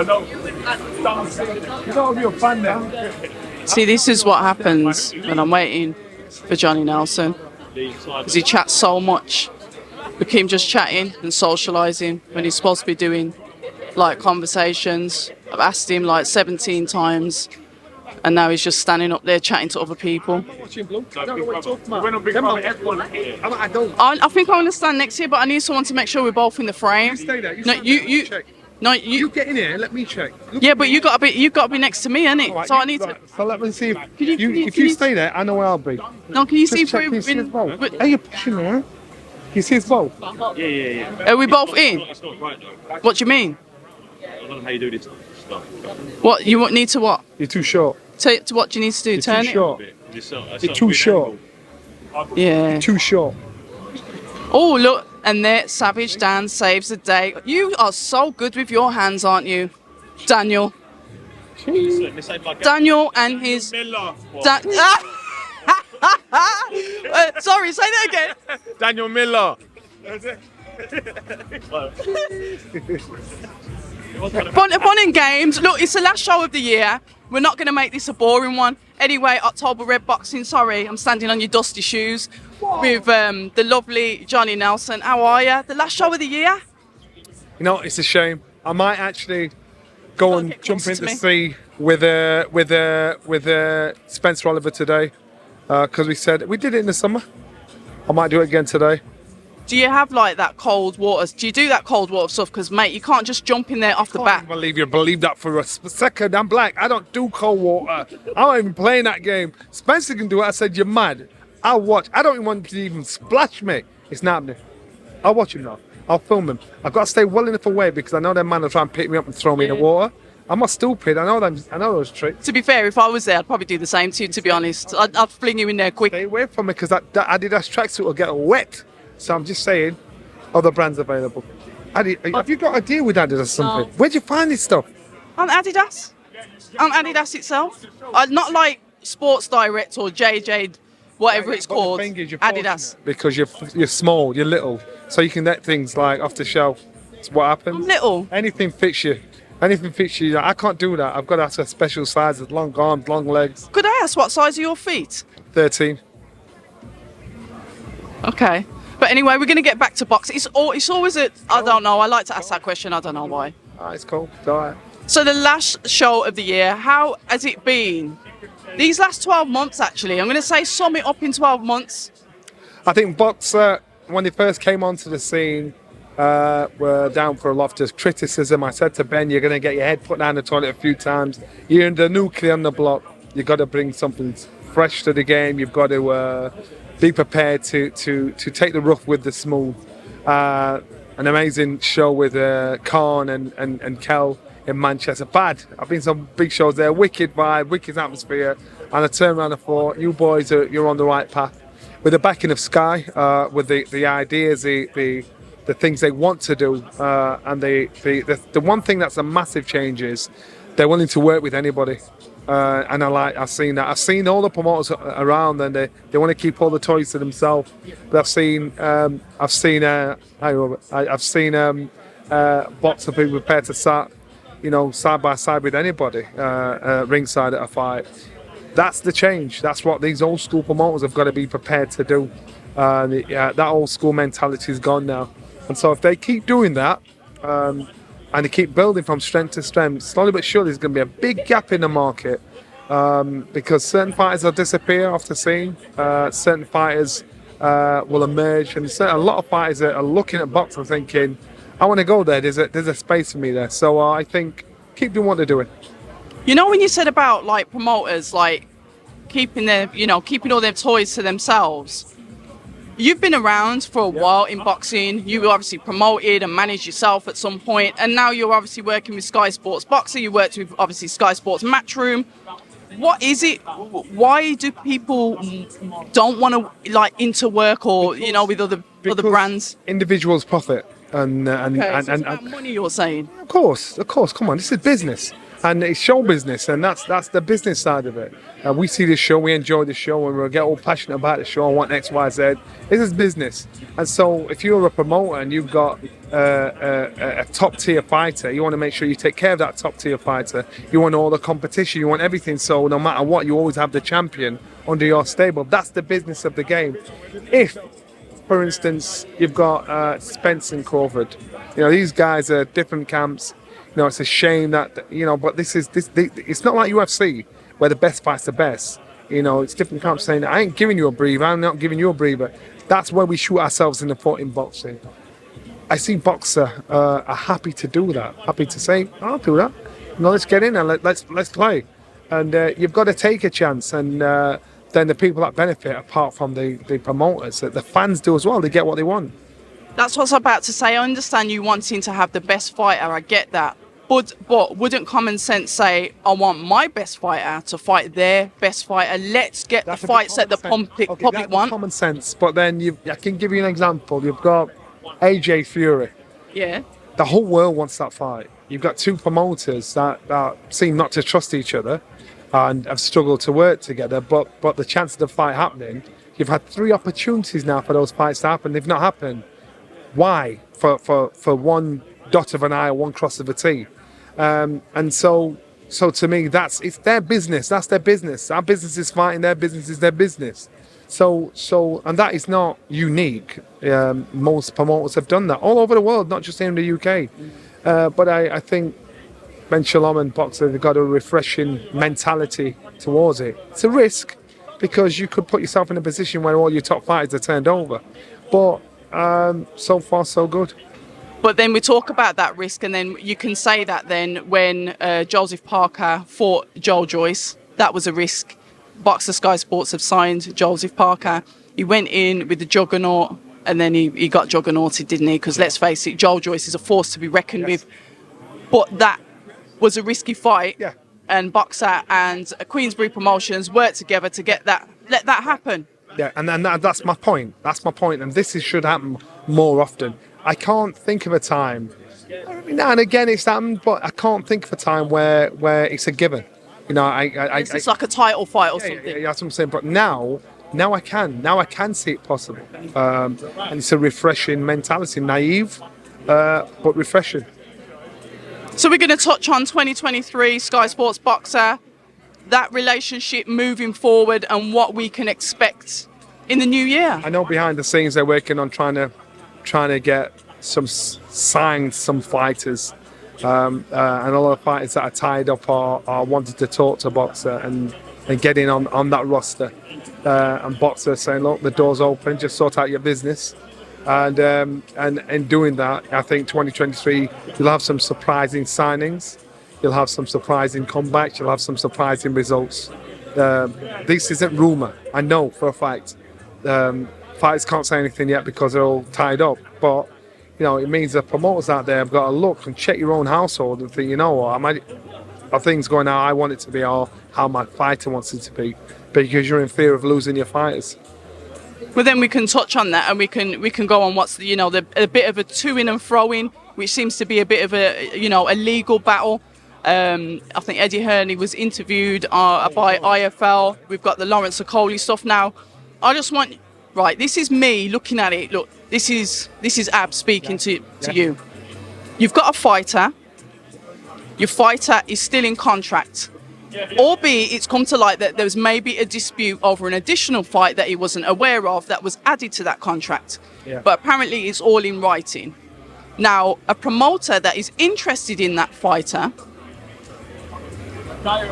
gotta be a fan there. See, this is what happens when I'm waiting for Johnny Nelson. Because he chats so much. We keep him just chatting and socialising when he's supposed to be doing like conversations. I've asked him like 17 times and now he's just standing up there chatting to other people. I don't. I think I want to stand next to you, but I need someone to make sure we're both in the frame. Stay there. No, you. No, You get in here and let me check. Yeah, but you got to be next to me, innit? Right, So I need to. So let me see if Can if you stay there, I know where I'll be. No, can you see if Just check. we're Can you see his in? bowl? Are you pushing there? You see his bowl? Are we both in? It's not right though. What do you mean? I don't know how you do this stuff. What you need to what? You're too short. To what do you need to do? You're Turn too it. short. You're too short. Yeah. Too short. Oh look, and there, Savage Dan saves the day. You are so good with your hands, aren't you, Daniel? Daniel and his. Sorry, say that again. Daniel Miller. Fun and games. Look, it's the last show of the year. We're not going to make this a boring one. Anyway, October Red Boxing. Sorry, I'm standing on your dusty shoes with the lovely Johnny Nelson. How are you? The last show of the year? You know, it's a shame. I might actually go and jump closer into to the me. sea with Spencer Oliver today, because we said we did it in the summer. I might do it again today. Do you have like that cold water? Do you do that cold water stuff? Because mate, you can't just jump in there off the I bat. can't believe you believe that for a second. I'm black. I don't do cold water. I'm not even playing that game. Spencer can do it. I said, you're mad. I'll watch. I don't even want him to even splash me. It's not happening. I'll watch him now. I'll film him. I've got to stay well enough away because I know that man will try and pick me up and throw me in the water. I'm not stupid. I know them. I know those tricks. To be fair, if I was there, I'd probably do the same to you. To be honest, I'd fling you in there quick. Stay away from me because that Adidas tracksuit will get wet. So I'm just saying, other brands available. Have you got a deal with Adidas or something? No. Where'd you find this stuff? On Adidas. On Adidas itself. Not like Sports Direct or JJ, whatever it's But called. the thing is, you're Adidas. fortunate because you're small, you're little, so you can get things like off the shelf. That's what happens. I'm little. Anything fits you. Anything fits you. I can't do that. I've got to have a special sizes, long arms, long legs. Could I ask what size are your feet? 13. Okay. But anyway, we're going to get back to boxing. It's always I don't know. I like to ask that question. I don't know why. It's cool. It's all right. So the last show of the year, how has it been? These last 12 months, actually. I'm going to say sum it up in 12 months. I think Boxer, when they first came onto the scene, were down for a lot of criticism. I said to Ben, you're going to get your head put down the toilet a few times. You're in the nuclear on the block. You've got to bring something fresh to the game. You've got to be prepared to take the rough with the smooth. An amazing show with Khan and Kel in Manchester. Bad. I've been to some big shows there. Wicked vibe, wicked atmosphere. And I turned around and thought, you boys, you're on the right path. With the backing of Sky, with the ideas, the things they want to do, and the one thing that's a massive change is they're willing to work with anybody. And I've seen that. I've seen all the promoters around, and they want to keep all the toys to themselves. But I've seen boxers be prepared to start, side by side with anybody, ringside at a fight. That's the change. That's what these old school promoters have got to be prepared to do. That old school mentality is gone now. And so if they keep doing that, and they keep building from strength to strength, slowly but surely there's going to be a big gap in the market, because certain fighters will disappear off the scene, certain fighters will emerge, and a lot of fighters are looking at boxing thinking, I want to go there, there's a space for me there. So I think keep doing what they're doing. When you said about like promoters like keeping all their toys to themselves, you've been around for a while in boxing. You obviously promoted and managed yourself at some point, and now you're obviously working with SkySports Boxing. You worked with obviously SkySports Matchroom. What is it? Why do people don't want to like interwork or with other brands? Individuals profit and So it's about money, you're saying? Of course. Come on, this is business. And it's show business, and that's the business side of it. We see the show, we enjoy the show, and we get all passionate about the show and want X, Y, Z. This is business. And so if you're a promoter and you've got a top-tier fighter, you want to make sure you take care of that top-tier fighter. You want all the competition, you want everything. So no matter what, you always have the champion under your stable. That's the business of the game. If, for instance, you've got Spence and Crawford, these guys are different camps. It's a shame that, but it's not like UFC where the best fights the best. It's different camps saying, I ain't giving you a breather, I'm not giving you a breather. That's where we shoot ourselves in the foot in boxing. I see boxers are happy to do that, happy to say, I'll do that. Let's get in and let's play. And you've got to take a chance. And then the people that benefit, apart from the promoters, the fans do as well. They get what they want. That's what I was about to say. I understand you wanting to have the best fighter. I get that. But wouldn't common sense say, I want my best fighter to fight their best fighter? Let's get the fights that the public want. Common sense. But then I can give you an example. You've got AJ Fury. Yeah. The whole world wants that fight. You've got two promoters that seem not to trust each other and have struggled to work together. But the chance of the fight happening, you've had 3 opportunities now for those fights to happen. They've not happened. Why? For one dot of an I or one cross of a T. And so to me, it's their business. That's their business. Our business is fighting. Their business is their business. So, and that is not unique. Most promoters have done that all over the world, not just here in the UK. But I think Ben Shalom and Boxer, they've got a refreshing mentality towards it. It's a risk because you could put yourself in a position where all your top fighters are turned over. But so far, so good. But then we talk about that risk, and then you can say that then when Joseph Parker fought Joel Joyce, that was a risk. Boxer Sky Sports have signed Joseph Parker. He went in with the juggernaut, and then he got juggernauted, didn't he? Because let's face it, Joel Joyce is a force to be reckoned with. But that was a risky fight, and Boxer and Queensbury Promotions worked together to let that happen. Yeah, and that's my point. That's my point, and should happen more often. I can't think of a time. Now and again it's happened, but I can't think of a time where it's a given. It's like a title fight or something. Yeah, that's what I'm saying. But now I can. Now I can see it possible. And it's a refreshing mentality, naive, but refreshing. So we're going to touch on 2023 Sky Sports Boxer, that relationship moving forward, and what we can expect in the new year. I know behind the scenes they're working on trying to get some fighters, and a lot of fighters that are tied up are wanting to talk to Boxer and getting on that roster. And Boxer saying, look, the door's open, just sort out your business. And in doing that, I think 2023 you'll have some surprising signings, you'll have some surprising comebacks, you'll have some surprising results. This isn't rumour. I know for a fact. Fighters can't say anything yet because they're all tied up, but it means the promoters out there have got to look and check your own household and think, are things going how I want it to be or how my fighter wants it to be, because you're in fear of losing your fighters. Well, then we can touch on that, and we can go on what's a bit of a to-in and throw-in, which seems to be a bit of a legal battle. I think Eddie Hearney was interviewed by IFL. We've got the Lawrence Okoli stuff now. I just want. Right, this is me looking at it. Look, this is Ab speaking to you. You've got a fighter. Your fighter is still in contract. Albeit it's come to light that there was maybe a dispute over an additional fight that he wasn't aware of that was added to that contract. Yeah. But apparently it's all in writing. Now, a promoter that is interested in that fighter,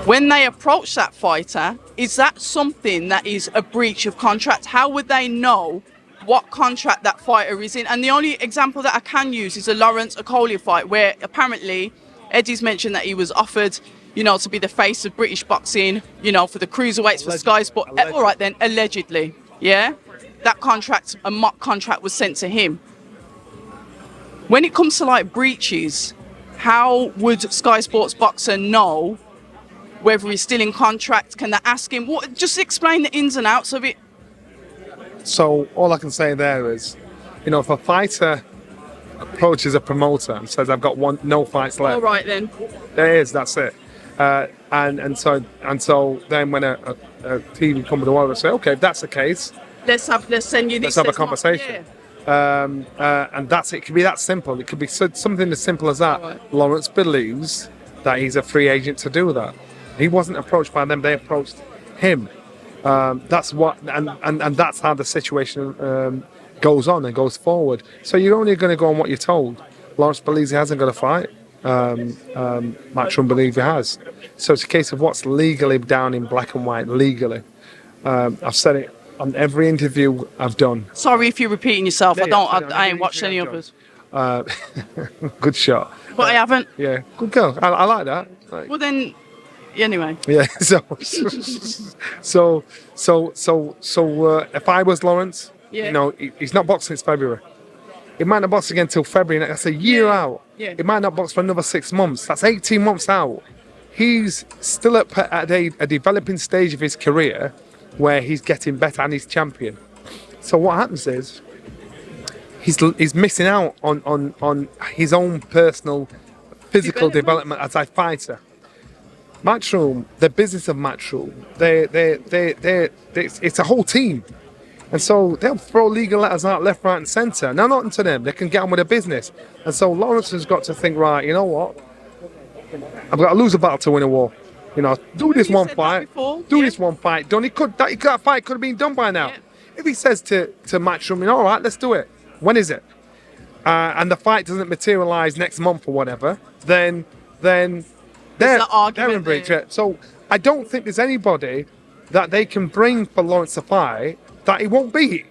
when they approach that fighter, is that something that is a breach of contract? How would they know what contract that fighter is in? And the only example that I can use is a Lawrence Okoli fight, where apparently Eddie's mentioned that he was offered, to be the face of British boxing, for the cruiserweights for Sky Sport. All right then, allegedly, yeah? That contract, a mock contract, was sent to him. When it comes to breaches, how would Sky Sports Boxer know whether he's still in contract? Can they ask him? Just explain the ins and outs of it. So all I can say there is, if a fighter approaches a promoter and says, I've got no fights left. All right then. There is, that's it. And so then when a TV company will say, okay, if that's the case, Let's send you let's this. have a let's not- conversation. yeah. And that's it. It could be that simple. It could be something as simple as that. Right. Lawrence believes that he's a free agent to do that. He wasn't approached by them; they approached him. That's what, and that's how the situation goes on and goes forward. So you're only going to go on what you're told. Lawrence believes he hasn't got a fight. Matchroom believes he has. So it's a case of what's legally down in black and white. Legally, I've said it on every interview I've done. Sorry if you're repeating yourself. Yeah, I ain't watched any others. Good shot. But I haven't. Yeah, good girl. I like that. Like, Well then, anyway. yeah. So if I was Lawrence, Yeah. he's not boxing since February. He might not box again until February. That's a year out. Yeah. He might not box for another 6 months. That's 18 months out. He's still at a developing stage of his career where he's getting better and he's champion. So what happens is he's missing out on his own personal physical development as a fighter. Matchroom, the business of Matchroom, it's a whole team. And so they'll throw legal letters out left, right, and centre. Now, not to them. They can get on with their business. And so Lawrence has got to think, right, you know what? I've got to lose a battle to win a war. Do this you one said that fight. before, Do yeah. this one fight. Done. That fight could have been done by now. Yeah. If he says to Matchroom, all right, let's do it. When is it? And the fight doesn't materialise next month or whatever, then they're that argument in breach. there. So I don't think there's anybody that they can bring for Lawrence to fight that he won't beat.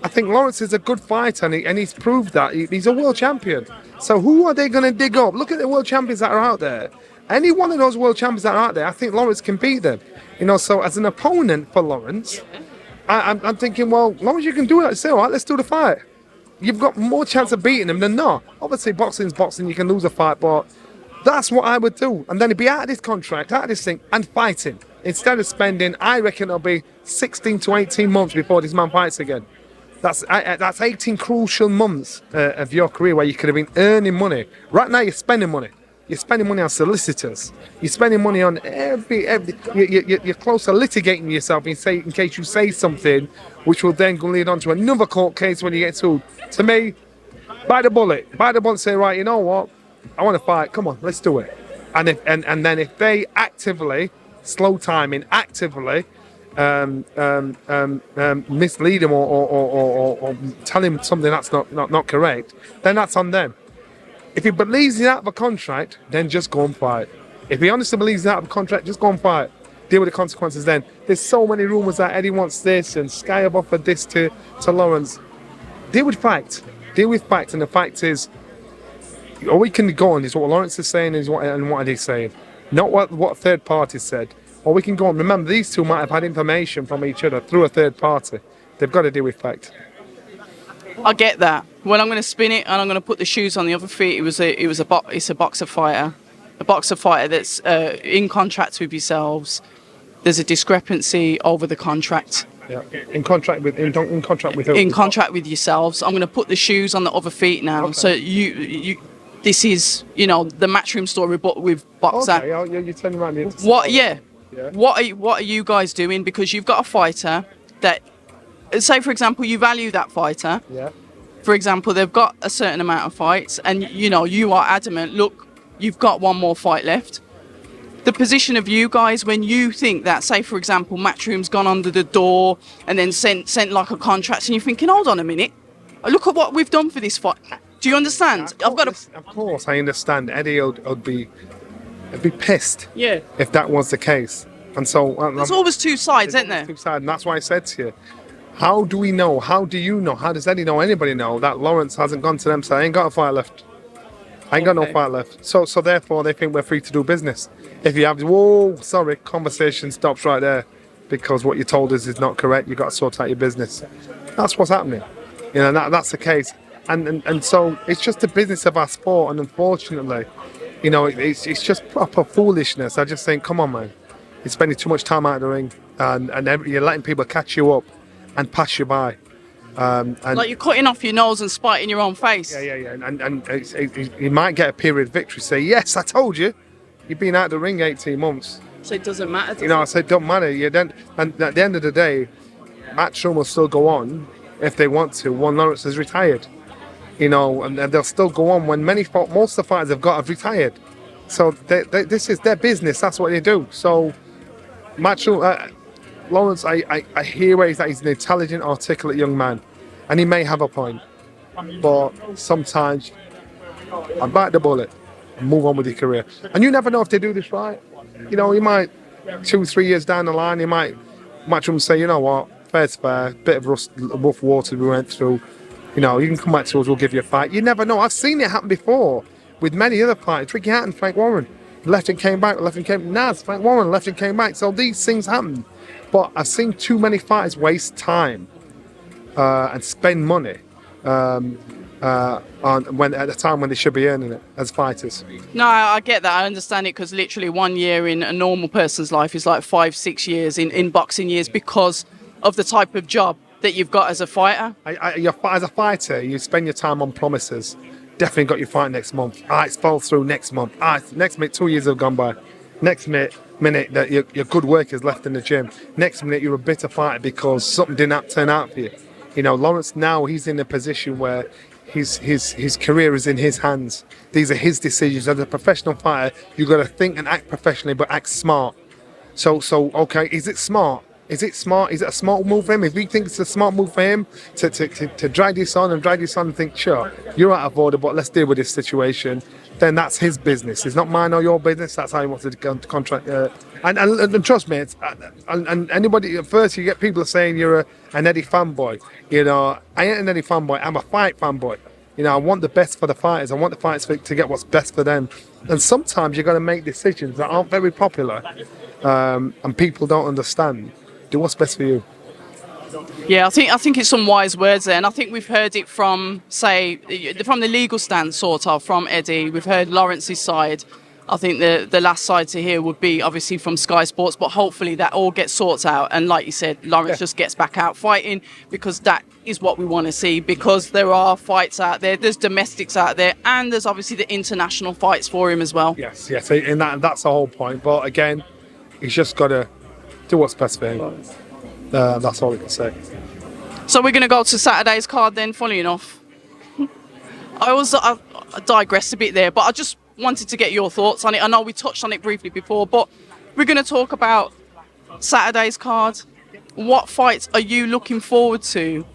I think Lawrence is a good fighter and he's proved that. He's a world champion. So who are they going to dig up? Look at the world champions that are out there. Any one of those world champions that are out there, I think Lawrence can beat them. So as an opponent for Lawrence, I'm thinking, well, Lawrence, you can do that. Say, all right, let's do the fight. You've got more chance of beating him than not. Obviously, boxing's boxing. You can lose a fight, but that's what I would do. And then he'd be out of this contract, out of this thing, and fighting. Instead of spending, I reckon it'll be 16 to 18 months before this man fights again. That's 18 crucial months of your career where you could have been earning money. Right now, you're spending money. You're spending money on solicitors. You're spending money on every. You're close to litigating yourself in case you say something, which will then lead on to another court case when you get sued. To me, bite the bullet. Say, right, you know what? I want to fight. Come on, let's do it. And then if they actively slow timing, actively mislead him or tell him something that's not correct, then that's on them. If he believes he's out of a contract, then just go and fight. If he honestly believes he's out of a contract, just go and fight. Deal with the consequences then. There's so many rumours that Eddie wants this and Sky have offered this to Lawrence. Deal with facts. And the fact is, all we can go on is what Lawrence is saying and what Eddie's saying. Not what third party said. Or we can go on. Remember, these two might have had information from each other through a third party. They've got to deal with fact. I get that. Well, I'm going to spin it and I'm going to put the shoes on the other feet. It's a boxer fighter that's in contract with yourselves. There's a discrepancy over the contract. Yeah. In contract with who? In contract with yourselves. I'm going to put the shoes on the other feet now. Okay. So you, this is the Matchroom story, but with boxer. Okay, you're turning around the What? Yeah. Yeah. What are you guys doing? Because you've got a fighter that, say for example, you value that fighter. Yeah. For example, they've got a certain amount of fights, and you are adamant. Look, you've got one more fight left. The position of you guys when you think that, say for example, Matchroom's gone under the door and then sent like a contract, and you're thinking, hold on a minute, look at what we've done for this fight. Do you understand? Of course, I understand. Eddie would be pissed. Yeah. If that was the case, and so There's always two sides, isn't there? two sides, and that's why I said to you, how do we know? How do you know? How does Eddie know? Anybody know that Lawrence hasn't gone to them? So I ain't got a fight left. I ain't got no fight left. So therefore they think we're free to do business. If you have, conversation stops right there, because what you told us is not correct. You've got to sort out your business. That's what's happening. That's the case. And so it's just the business of our sport, and unfortunately, it's just proper foolishness. I just think, come on, man, you're spending too much time out of the ring, and you're letting people catch you up and pass you by. And Like you're cutting off your nose and spiting your own face. yeah. And you might get a period victory. Say, yes, I told you. You've been out the ring 18 months. So it doesn't matter. Does You know, I it? said, don't matter. You don't, and at the end of the day, Matchroom will still go on if they want to. When Lawrence is retired, you know, and they'll still go on when most of the fighters have retired. So this is their business. That's what they do. So Matchroom, Lawrence, I hear where he's at. He's an intelligent, articulate young man, and he may have a point. But sometimes I bite the bullet and move on with your career. And you never know if they do this right. You know, you might 2-3 years down the line, you might Matchroom say, you know what, fair's fair, bit of rough water we went through. You know, you can come back to us, we'll give you a fight. You never know. I've seen it happen before with many other fighters. Ricky Hatton, Frank Warren, left and came back, Naz, Frank Warren, left and came back. So these things happen. But I've seen too many fighters waste time and spend money at the time when they should be earning it as fighters. No, I get that. I understand it because literally 1 year in a normal person's life is like 5-6 years in boxing years because of the type of job that you've got as a fighter. As a fighter, you spend your time on promises. Definitely got your fight next month. It's fell through next month. Next minute, 2 years have gone by. Next minute that your good work is left in the gym. Next minute, you're a bitter fighter because something didn't turn out for you. You know, Lawrence now, he's in a position where his career is in his hands. These are his decisions. As a professional fighter, you've got to think and act professionally, but act smart. So okay, is it smart? Is it smart? Is it a smart move for him? If we think it's a smart move for him to drag this on and think, sure, you're out of order, but let's deal with this situation, then that's his business. It's not mine or your business. That's how he wants to contract. And trust me, and anybody, at first you get people saying you're an Eddie fanboy. You know, I ain't an Eddie fanboy. I'm a fight fanboy. You know, I want the best for the fighters. I want the fighters to get what's best for them. And sometimes you're going to make decisions that aren't very popular, and people don't understand. Do what's best for you. Yeah, I think it's some wise words there, and I think we've heard it from, say, from the legal stance, sort of, from Eddie. We've heard Lawrence's side. I think the last side to hear would be obviously from Sky Sports, but hopefully that all gets sorted out. And like you said, Lawrence just gets back out fighting because that is what we want to see. Because there are fights out there, there's domestics out there, and there's obviously the international fights for him as well. Yes, and that's the whole point. But again, he's just got to do what's best for him. That's all we can say. So we're going to go to Saturday's card then, funny enough. I digressed a bit there, but I just wanted to get your thoughts on it. I know we touched on it briefly before, but we're going to talk about Saturday's card. What fights are you looking forward to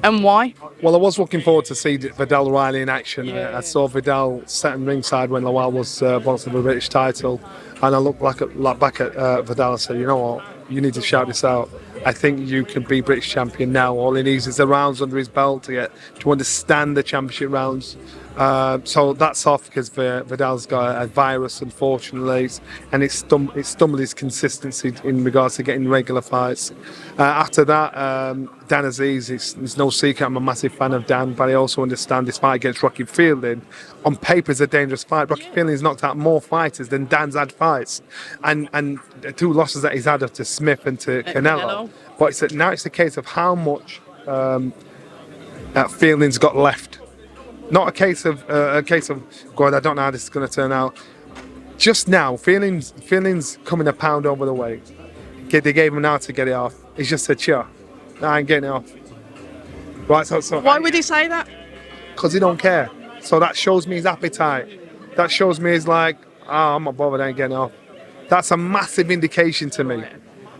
and why? Well, I was looking forward to see Vidal Riley in action. I saw Vidal sitting ringside when Lawal was boxing for the British title, and I looked back at Vidal and said, you know what, you need to shout this out. I think you can be British champion now. All he needs is the rounds under his belt to understand the championship rounds. So that's off because Vidal's got a virus, unfortunately, and it's stumbled his consistency in regards to getting regular fights. After that, Dan Aziz, it's no secret I'm a massive fan of Dan, but I also understand this fight against Rocky Fielding. On paper, is a dangerous fight. Rocky Fielding's knocked out more fighters than Dan's had fights, and the two losses that he's had are to Smith and to Canelo. But now it's a case of how much Fielding's got left. Not a case of God, I don't know how this is going to turn out. Just now, Fielding's coming a pound over the weight. They gave him an hour to get it off. He's just said, sure, I ain't getting it off. Right, so why would he say that? Because he don't care. So that shows me his appetite. That shows me he's like, I'm not bothered, I ain't getting it off. That's a massive indication to me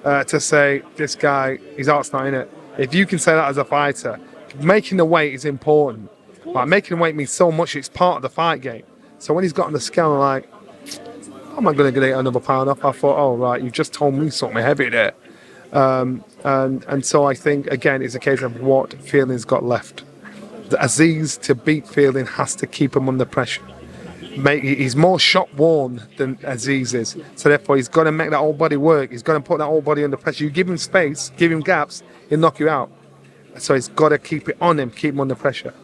to say this guy, his heart's not in it. If you can say that as a fighter, making the weight is important. Like, making weight means so much, it's part of the fight game. So when he's got on the scale, I'm like, I'm not going to get another pound off. I thought, oh, right, you just told me something heavy there. And so I think, again, it's a case of what Fielding's got left. Aziz, to beat Fielding, has to keep him under pressure. He's more shot-worn than Aziz is. So therefore, he's got to make that whole body work. He's got to put that whole body under pressure. You give him space, give him gaps, he'll knock you out. So he's got to keep it on him, keep him under pressure.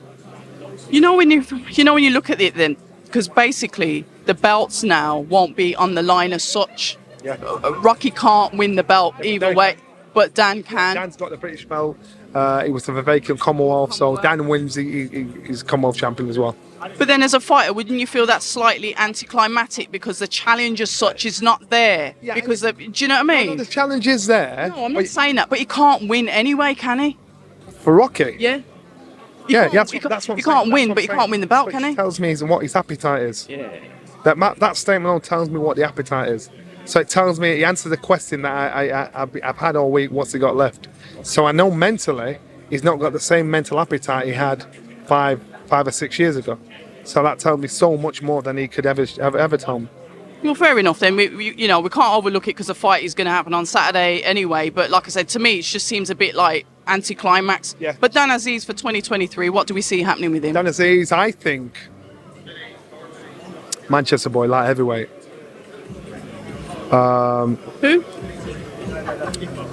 You know when you look at it then, because basically the belts now won't be on the line as such. Yeah. Rocky can't win the belt either way. but Dan can. Dan's got the British belt. He was the vacant Commonwealth, so Dan wins. He's Commonwealth champion as well. But then as a fighter, wouldn't you feel that's slightly anticlimactic because the challenge as such is not there? Yeah, Because, do you know what I mean? The challenge is there. No, I'm not saying that, but he can't win anyway, can he? For Rocky. Yeah. That's He what I'm saying. can't win, That's what but he I'm can't win the belt, saying. can he? Which tells me what his appetite is. Yeah. That statement alone tells me what the appetite is. So it tells me he answered the question that I've had all week. What's he got left? So I know mentally he's not got the same mental appetite he had five or 6 years ago. So that tells me so much more than he could ever tell me. Well, fair enough then. We can't overlook it because the fight is going to happen on Saturday anyway. But like I said, to me, it just seems a bit like anticlimax. Yeah. But Dan Aziz for 2023, what do we see happening with him? Dan Aziz, I think, Manchester boy, light heavyweight. Who?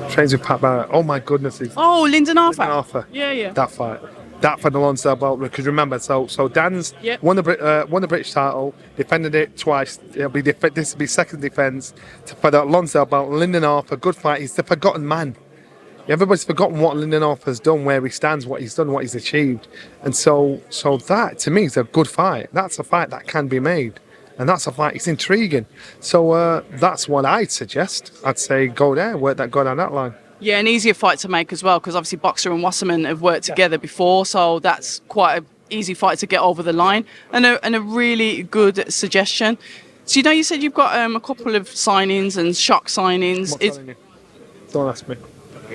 Trains with Pat Barrett. Oh my goodness, Oh, Lyndon Arthur. Arthur. Yeah. That fight. That for the Lonsdale belt, because remember, so Dan's Yep. won the British title, defended it twice. This will be second defence for the Lonsdale belt. Lyndon Arthur, good fight. He's the forgotten man. Everybody's forgotten what Lyndon Arthur's done, where he stands, what he's done, what he's achieved, and so that to me is a good fight. That's a fight that can be made, and that's a fight. It's intriguing. So that's what I'd suggest. I'd say go there, go down that line. Yeah, an easier fight to make as well because obviously Boxer and Wasserman have worked together before, so that's quite an easy fight to get over the line and a really good suggestion. So you said you've got a couple of signings and shock signings. I'm not telling you. Don't ask me.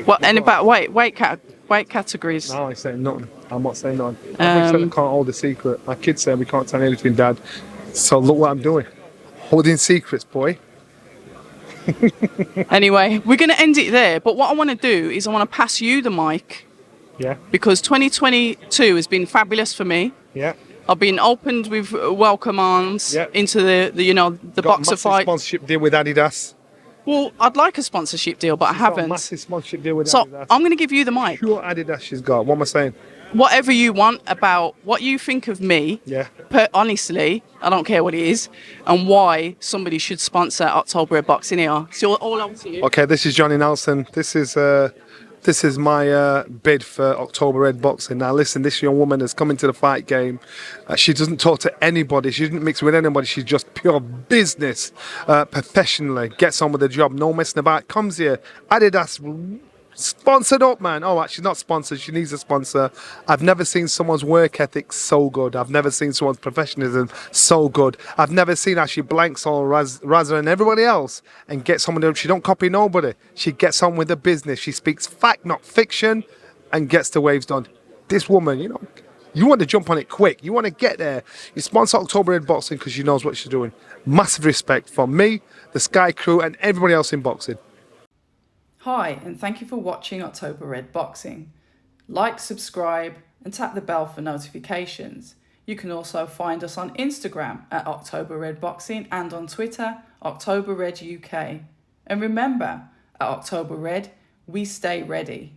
What and about weight categories? No, I say nothing. I'm not saying nothing. I can't hold a secret. My kids say we can't tell anything, Dad. So look what I'm doing. Holding secrets, boy. Anyway, we're going to end it there. But what I want to do is I want to pass you the mic Yeah. because 2022 has been fabulous for me. Yeah. I've been opened with welcome arms Yeah. into the Got Boxer massive fight. sponsorship deal with Adidas. Well, I'd like a sponsorship deal, but I Got a haven't. massive sponsorship deal with So Adidas. I'm going to give you the mic. Pure Adidas she's got. What am I saying? Whatever you want about what you think of me. Yeah. Honestly, I don't care what it is, and why somebody should sponsor October Red Boxing here. So all over to you. Okay, this is Johnny Nelson. This is my bid for October Red Boxing. Now listen, this young woman has come into the fight game. She doesn't talk to anybody. She doesn't mix with anybody. She's just pure business, professionally. Gets on with the job. No messing about. Comes here. Adidas sponsored up, man. Oh, she's not sponsored. She needs a sponsor. I've never seen someone's work ethic so good. I've never seen someone's professionalism so good. I've never seen how she blanks all Raza and everybody else and gets on with them. She don't copy nobody. She gets on with the business. She speaks fact, not fiction, and gets the waves done. This woman, you want to jump on it quick. You want to get there. You sponsor October Red Boxing because she knows what she's doing. Massive respect from me, the Sky crew, and everybody else in boxing. Hi, and thank you for watching October Red Boxing. Like, subscribe, and tap the bell for notifications. You can also find us on Instagram at October Red Boxing and on Twitter, October Red UK. And remember, at October Red, we stay ready.